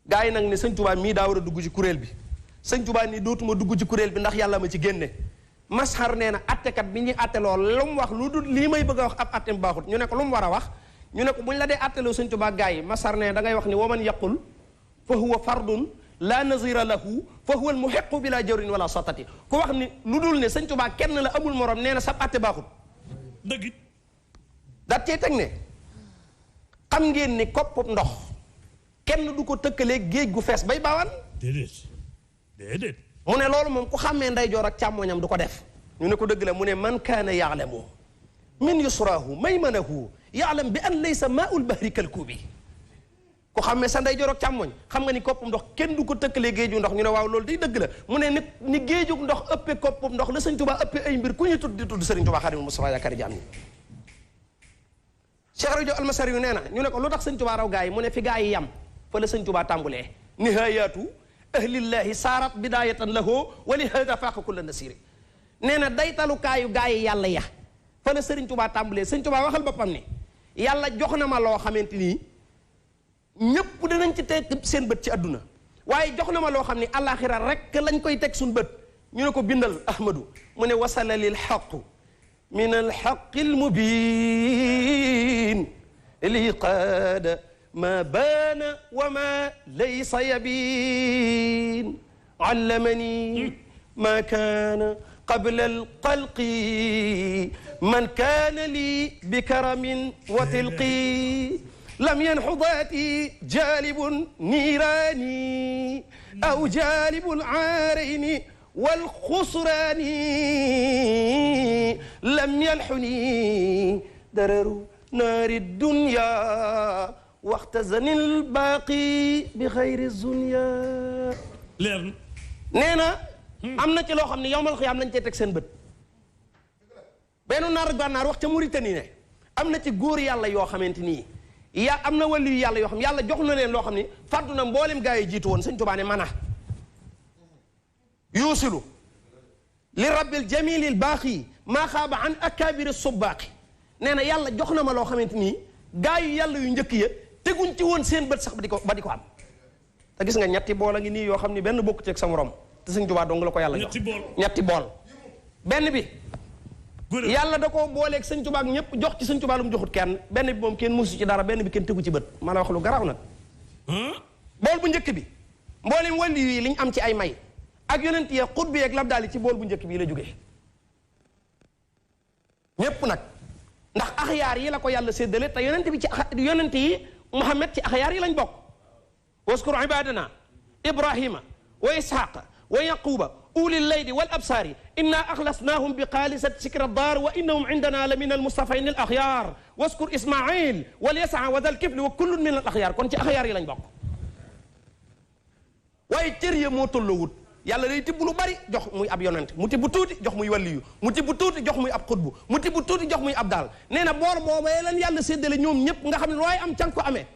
gaa yi nag ne sëñ Tuubaa mii daa war a dugg ci kuréel bi sëñ Tuubaa nii dootuma dugg ci kuréel bi ndax yàlla ma ci génne masxar nee na attekat bi ñuy atte lool lu mu wax lu dul lii may bëgg a wax ab attem baaxut ñu ne ko lu mu war a wax ñu ne ko buñ la dee atteloo sëñ Tuubaa gaa yi masxar nee na da ngay wax ni waman yaqul fa huwa fardun la nazira lahu fa huwa al muhiqu bila jawrin wala sotati ku wax ni lu dul ne sëñ Tuubaa kenn la amul morom nee na sab atte baaxut dëgg daat cee teg ne xam ngeen ni koppub ndox kenn du ko tëkkalee géej gu fees bay baawaan déedéet mu ne loolu moom ku xàmmee ndeyjoor ak càmmoñam du ko def ñu ne ko dëgg la mu ne man kaana yaalamu min yusrahu maymanahu yaalam bi an laysa maaul bahri kalkuubi ku xàmmee sa ndeyjoor ak càmmoñ xam nga ni koppub ndox kenn du ko tëkkalee géeju ndox ñu ne waaw loolu day dëgg la mu ne ni géejug ndox ëppee koppub ndox la sëñ Tuubaa ëppee ay mbir ku ñu tudd di tudd sëriñ Tuubaa Xaadimul Mustafaa yaakaari jaam ñi Cheikh Rajo Almasari yu nee na ñu ne ko lu tax sëñ Tuubaa raw gaa yi mu ne fi gaa yi yam fa la sëñ Tuubaa tàmbulee nihaayatu ahlillahi saarat bidaayatan lahu wa li hada faaqa kulla nasiri nee na daytalukaayu gaa yi yàlla ya fa la sëriñ Tuubaa tàmbulee sëñ Tuubaa waxal boppam ne yàlla jox na ma loo xamante nii ñépp dinañ ci teg seen bët ci àdduna waaye jox na ma loo xam ne àllaaxira rek lañ koy teg suñ bët ñu ne ko bindal ahmadu mu ne wasala lil xaqu min alxaqi almubin li qaada ma baana wa ma laysa yabin allamani ma kaana qabla alxalqi man kaana lii bi karamin wa tilqi lam yanxu daati jaalibun niiraani aw jaalibul aarayni wal xusraani lam yalxuni dararu naari dunya waxtazanil baaqi bi xayri zunya. leer na. nee na am na ci loo xam ne yowmal xiyaam lañ cee teg seen bët. benn naar gànnaar wax ca Mauritanie ne am na ci góor yàlla yoo xamante ni am na wàllu yàlla yoo xam yàlla jox na leen loo xam ni fàddu na mboolem gaa yi jiitu woon sëñ Tuubaa ne mana yuusilu li rabbil jamilil baaxi maa xaaba an akabiri subbaaqi nee na yàlla jox na ma loo xamante ni gaa yu yàlla yu njëkk ya teguñ ci woon seen bët sax ba di ko am te gis nga ñetti bool a ngi nii yoo xam ni benn bokku ci ak sa morom te sëñ Tuubaa dong la ko yàlla jox ñetti bool benn bi yàlla da koo booleeg sëñ Tuubaa ak ñëpp jox ci sëñ Tuubaa lu mu joxut kenn benn bi moom kenn musu ci dara benn bi kenn tegu ci bët maa la wax lu garaaw nag bool bu njëkk bi mboolem wàllu yi liñ am ci ay may ak yonent ya xut bi ak labdaali ci bool bu njëkk bii la jógee ñépp nag ndax axyaar yi la ko yàlla séddale te yonent bi ci yonent yi Muhammad ci axyaar yi lañ bokk waskur ibadana ibrahima wa ishaqa wa yaquba أولي الليل والأبصار إنا أخلصناهم بخالصة ذكر الدار وإنهم عندنا لمن المصطفين الأخيار واذكر إسماعيل واليسع وذا الكفل وكل من الأخيار كنت أخيار lañ bokk waaye cër ya moo tolloowut yàlla day tibb lu bari jox muy ab yonent mu tibb tuuti jox muy waliyu mu tibb tuuti jox muy ab xutbu mu tibb tuuti jox muy ab daal nee na boor boobee lan yàlla séddale ñoom ñëpp nga xam ne looy am ca nga ko amee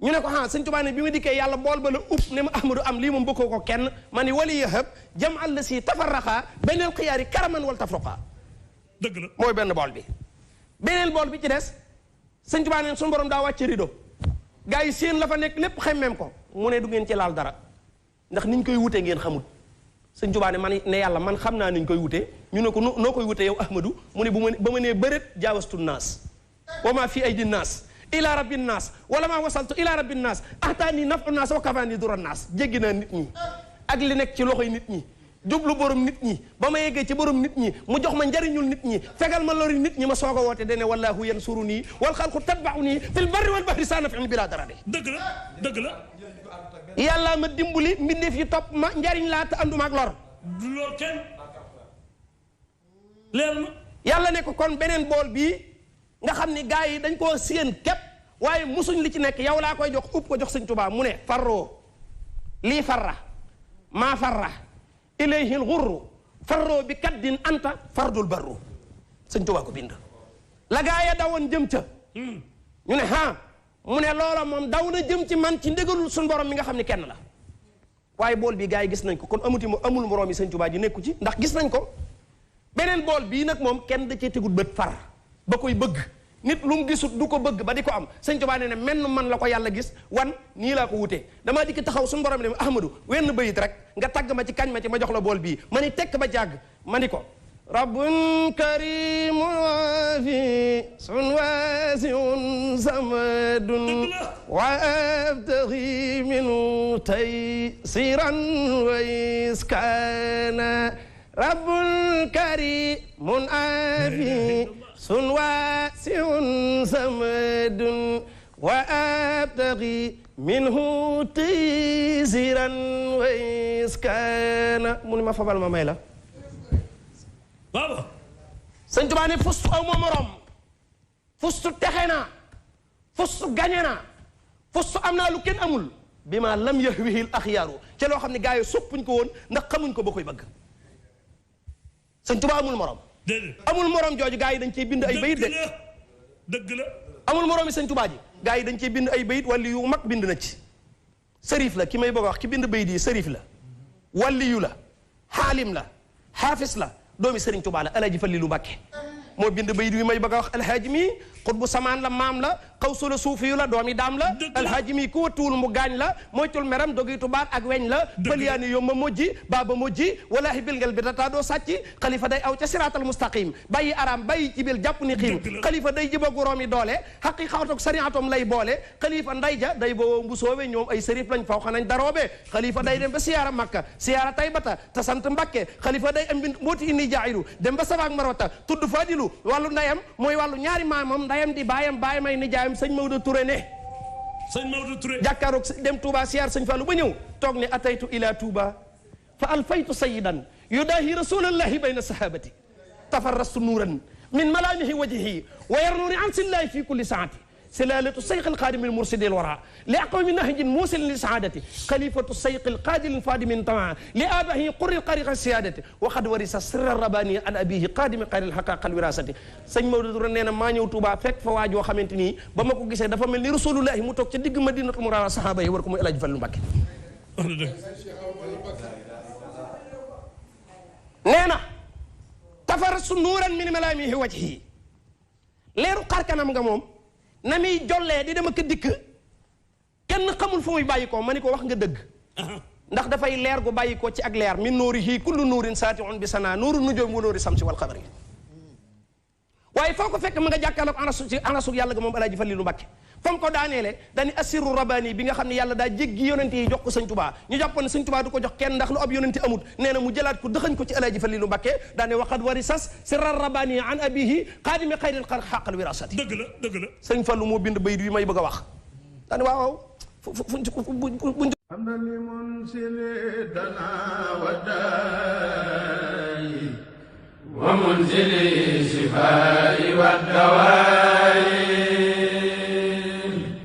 ñu ne ko ah sëñ Tuubaa ne bi ma dikkee yàlla bool ba la upp ne ma ahmadu am lii moom bokkoo ko kenn ma ni wali yahab jam àll si tafarraqa beneen xiyaari karaman wal tafruqa dëgg la mooy benn bool bi beneen bool bi ci des sëñ Tuubaa ne suñu borom daa wàcce rido gars yi seen la fa nekk lépp xemmeem ko mu ne du ngeen ci laal dara ndax niñ koy wutee ngeen xamut sëñ Tuubaa ne man ne yàlla man xam naa niñ koy wutee ñu ne ko noo koy wutee yow ahmadu mu ne ba ma nee bëreet jaawastu naas wa ma fi aydi naas ila rabbi naas wala ma wasaltu ila rabbi naas ahtaani nafu naas wa kafaani dura naas jéggi naa nit ñi ak li nekk ci loxoy nit ñi jublu borom nit ñi ba ma yeggee ci borom nit ñi mu jox ma njariñul nit ñi fegal ma lori nit ñi ma soog a woote dane wallahu yansuruni wal xalqu tatbauni fil barri wal bahri saa nafin bila darari dëgg la dëgg la yàlla ma dimbali mbindeef yi topp ma njariñ laa te anduma ak lor du lor kenn leer na yàlla ne ko kon beneen bool bii nga xam ni gars yi dañ koo séen képp waaye musuñ li ci nekk yow laa koy jox upp ko jox sëñ Tuubaa mu ne farroo lii farra maa farra ilayhil xurru farroo bi kaddin anta fardul barru sëñ Tuubaa ko bind la gaa ya dawoon jëm ca ñu ne mu ne loola moom daw na jëm ci man ci ndégalul suñu borom mi nga xam ne kenn la waaye bool bi gars yi gis nañ ko kon amul moroom yi sëñ Tuubaa ji nekku ci ndax gis nañ ko beneen bool bii nag moom kenn da cee tegul bët far ba koy bëgg nit lu mu gisut du ko bëgg ba di ko am sëñ Tuubaa nee ne menn man la ko yàlla gis wan nii laa ko wutee damaa dikk taxaw suñu borom ne Ahmadou wenn bayit rek nga tagg ma ci kañ ma ci ma jox la bool bii ma ni tekk ba jàgg ma ni ko rabbun karimun waafi sun waasiun samadun wa abtaghi minhu taysiran wa iskana rabbun karimun waafi sun waasiun samadun wa abtaghi minhu taysiran wa iskana mu ni ma fabal ma may la waaw sëñ Tuubaa ne fustu aw ma morom fustu texe naa fustu gañe naa fustu am naa lu kenn amul bi ma lam yahwihil axyaaru ca loo xam ne gars yi soppuñ ko woon ndax xamuñ ko ba koy bëgg sëñ Tuubaa amul morom amul morom jooju gars yi dañ cee bind ay bayit de dëgg la amul morom yi sëñ Tuubaa ji gars yi dañ cee bind ay bayit wala yu mag bind na ci sërif la ki may bëgg a wax ki bind bayit yi sërif la waliyu la xaalim la xaafis la doomi Sëriñ Tuubaa la Alaaji Falilu Mbàkke moo bind bayit wi may bëgg a wax alhaaji mi xutbu samaan la maam la xawsu la suufiyu la doomi daam la alhaaji mi ku wattuwul mu gaañ la moytul meram dogitu baat ak weñ la bëliyaani yomba mojji baaba mojji walaahi bilngel bi tataa doo sàcci xalifa day aw ca siraatal mustaqim bàyyi araam bàyyi ci bil jàpp ni xiim xalifa day jëba goroomi doole xaqi xawtok sariatom lay boole xalifa nday ja day boo mbusoowe ñoom ay sërif lañ faw xanañ daroobe xalifa day dem ba siyaara makka siyaara taybata te sant Mbàkke xalifa day am mbooti inni jaayiru dem ba sabaak marwata tudd fadilu wàllu ndayam mooy wàllu ñaari maamam ndayam di baayam ay nijaayam sëñ Maodo Touré ne sëñ Maodo Touré jàkkaaroog dem Touba siyaar sëñ Fallou ba ñëw toog ne ataytu ila Touba fa alfaytu sayidan yudaahi rasulallahi bayna sahabati tafarrastu nuuran min malaamihi wajhihi wa yarnuuni an sillahi fi kulli saati سلالة السيق القادم المرشد الوراء لأقوم نهج موصل لسعادته خليفة السيق القادم الفادم طمعا لآبه قر القريق السيادة وقد ورث سر الرباني عن أبيه قادم قير الحقاق الوراثة sëñ Maodo Touré nee na maa ñëw Touba fekk fa waajoo xamante ni ba ma ko gisee dafa mel ni rasulullahi mu toog ca digg Madinatul Munawwara saxaaba yi war ko muy El Hadj Fallou Mbacké nee na tafarrastu nuuran min malaamihi wajhi leeru xarkanam nga moom na muy jollee di dem ak dikk kenn xamul fu muy bàyyi ko ma ni ko wax nga dëgg ndax dafay leer gu bàyyi ko ci ak leer min nuurihi kullu nuurin saatiun bi sana nuuru nujoom wa nuuri samsi wal xamari waaye foo ko fekk ma nga jàkkaarloog anasug yàlla ga moom Alaaji Falilu Mbàkke fa mu ko daaneele dañu assiru rabani bi nga xam ne yàlla daa jéggi yonente yi jox ko sëñ Tuubaa ñu jàpp ne sëñ Tuubaa du ko jox kenn ndax lu ab yonente amut nee na mu jëlaat ko dëxañ ko ci Alaaji Falilu Mbàkke daane waqad warisas sirra rabani an abihi xaadimi xayril xaqal wirasati dëgg la dëgg la sëñ Fallu moo bind bayit wi may bëgg a wax daane waaw buñ ومنزل الشفاء والدواء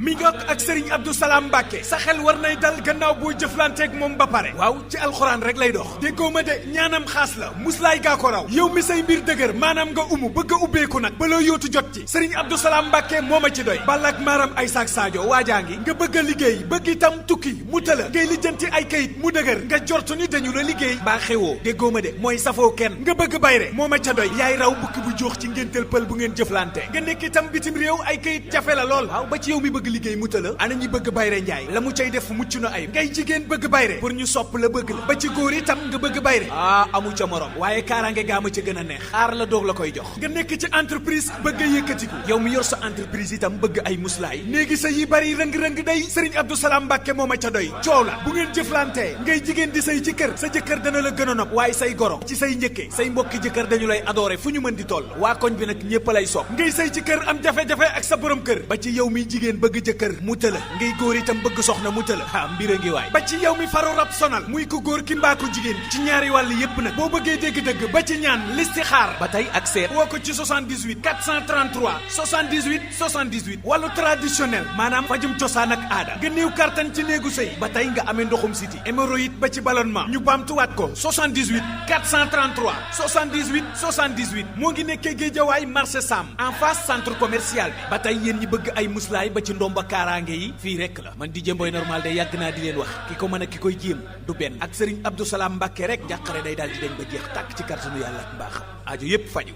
mi ngoog ak Serigne Abdou Salam Mbacke sa xel war nay dal gannaaw boo jëflanteeg moom ba pare waaw ci alxuraan rek lay dox déggoo ma de ñaanam xaas la muslaay gaa ko raw yow mi say mbir dëgër maanaam nga bëgg a ubbeeku nag ba loo yóotu jot ci Serigne Abdou Salam Mbacke moo ma ci doy balak maaram ay saak Sadio waajaa ngi nga bëgg a liggéey bëgg itam tukki mu tëla ngay lijjanti ay kayit mu dëgër nga jortu ni dañu la liggéey baa xewoo déggoo ma de mooy safoo kenn nga bëgg bayre moo ma ca doy yaay raw bukki bu joox ci ngéntal pël bu ngeen jëflante nga nekk itam bitim réew ay kayit jafe la lool waaw ba ci yow mi bëgg liggéey mu tëla ana ñi bëgg bayre njaay la mu cay def mucc na ay ngay jigéen bëgg bayre pour ñu sopp la bëgg la ba ci góor itam nga bëgg bayre amu ca morom waaye kaaraange gaa ma ca gën a neex aar la doog la koy jox nga nekk ci entreprise bëgg a yëkkatiku yow mi yor sa entreprise itam bëgg ay muslaay néegi sa yi bari rëng-rëng day Serigne Abdou Salam Mbacke moo ma ca doy coow la bu ngeen jëflantee ngay jigéen di say ci kër sa jëkkër dana la gën a nopp waaye say goro ci say njëkke say mbokki jëkkër dañu lay adoré fu ñu mën di toll waa koñ bi nag ñépp lay sopp ngay say ci kër am jafe-jafe ak sa borom kër ba ci yow mi jigéen bëgg jëkkër mu tëla ngay góor itam bëgg soxna mu tëla mbir a ngi waay ba ci yow mi faru rab sonal muy ko góor ki mbaa ko jigéen ci ñaari wàll yépp nag boo bëggee dégg-dëgg ba ci ñaan listixaar ba tey ak seet woo ko ci 78 433 78 78 wàllu traditionnel maanaam fajum cosaan ak aada nga néew kartan ci néegu sëy ba tey nga amee ndoxum siti hémorroïde ba ci ballonnement ñu baamtuwaat ko 78 433 78 78 moo ngi nekkee Géejawaay marché Sam en face centre commercial bi ba tey yéen ñi bëgg ay muslaay ba ci ndomba kaaraange kaaraange yi fii rek la man di jëmboy normal de yàgg naa di leen wax ki ko mën a ki koy jéem du benn ak Serigne Abdou Salam Mbàkke rek njàqare day daal di dem ba jeex tàkk ci kàttanu yàlla ak mbaaxam aajo yépp faju.